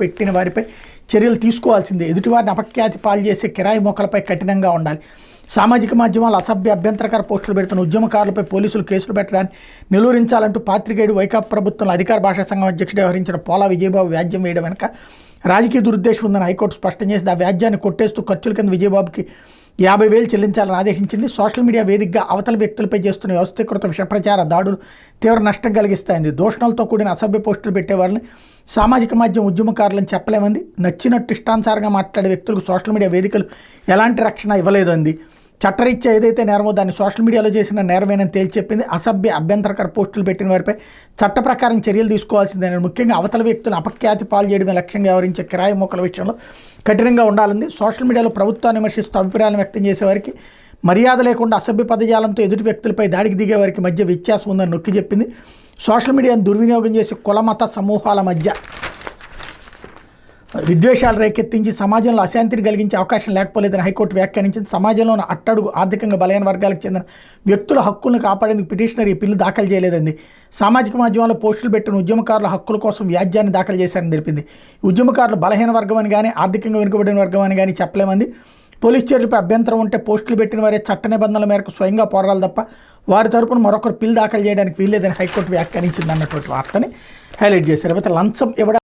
పెట్టిన వారిపై చర్యలు తీసుకోవాల్సిందే. ఎదుటివారిని అపఖ్యాతి పాలు చేసే కిరాయి మోకలపై కఠినంగా ఉండాలి. సామాజిక మాధ్యమాలు అసభ్య అభ్యంతరకర పోస్టులు పెడుతున్న ఉద్యమకారులపై పోలీసులు కేసులు పెట్టడాన్ని నిలువరించాలంటూ పాత్రికేయుడు వైకాపా ప్రభుత్వంలో అధికార భాషా సంఘం అధ్యక్షుడు వ్యవహరించిన పోలా విజయబాబు వ్యాజ్యం వేయడం వెనుక రాజకీయ దురుద్దేశం ఉందని హైకోర్టు స్పష్టం చేసింది. ఆ వ్యాజ్యాన్ని కొట్టేస్తూ ఖర్చుల కింద విజయబాబుకి 50,000 చెల్లించాలని ఆదేశించింది. సోషల్ మీడియా వేదికగా అవతల వ్యక్తులపై చేస్తున్న వ్యవస్థీకృత విషప్రచార దాడులు తీవ్ర నష్టం కలిగిస్తాయింది. దూషణలతో కూడిన అసభ్య పోస్టులు పెట్టేవారిని సామాజిక మాధ్యమం ఉద్యమకారులను చెప్పలేమంది. నచ్చినట్టు ఇష్టానుసారంగా మాట్లాడే వ్యక్తులకు సోషల్ మీడియా వేదికలు ఎలాంటి రక్షణ ఇవ్వలేదు అంది. చట్టరీత్యా ఏదైతే నేరమో దాన్ని సోషల్ మీడియాలో చేసిన నేరమేనని తేల్చెప్పింది. అసభ్య అభ్యంతరకర పోస్టులు పెట్టిన వారిపై చట్ట ప్రకారం చర్యలు తీసుకోవాల్సిందని, ముఖ్యంగా అవతల వ్యక్తులను అపఖ్యాతి పాలు చేయడమే లక్ష్యంగా వ్యవహరించే కిరాయి మోకల విషయంలో కఠినంగా ఉండాలని, సోషల్ మీడియాలో ప్రభుత్వాన్ని విమర్శిస్తూ అభిప్రాయాలను వ్యక్తం చేసేవారికి మర్యాద లేకుండా అసభ్య పదజాలంతో ఎదుటి వ్యక్తులపై దాడికి దిగే వారికి మధ్య వ్యత్యాసం ఉందని నొక్కి చెప్పింది. సోషల్ మీడియాను దుర్వినియోగం చేసి కుల మత సమూహాల మధ్య విద్వేషాలు రేకెత్తించి సమాజంలో అశాంతిని కలిగించే అవకాశం లేకపోలేదని హైకోర్టు వ్యాఖ్యానించింది. సమాజంలోని అట్టడుగు ఆర్థికంగా బలైన వర్గాలకు చెందిన వ్యక్తుల హక్కులను కాపాడేందుకు పిటిషనర్ ఈ బిల్లు దాఖలు చేయలేదండి. సామాజిక మాధ్యమాల్లో పోస్టులు పెట్టిన ఉద్యమకారుల హక్కుల కోసం వ్యాజ్యాన్ని దాఖలు చేశారని తెలిపింది. ఉద్యమకారులు బలహీన వర్గం అని కానీ ఆర్థికంగా వెనుకబడిన వర్గం అని కానీ చెప్పలేమంది. పోలీస్ చర్యలపై అభ్యంతరం ఉంటే పోస్టులు పెట్టిన వారే చట్ట నిబంధనల మేరకు స్వయంగా పోరాడాలి తప్ప వారి తరపున మరొకరు బిల్లు దాఖలు చేయడానికి వీల్లేదని హైకోర్టు వ్యాఖ్యానించింది అన్నటువంటి వార్తని హైలైట్ చేశారు. అయితే లంచం ఇవ్వడం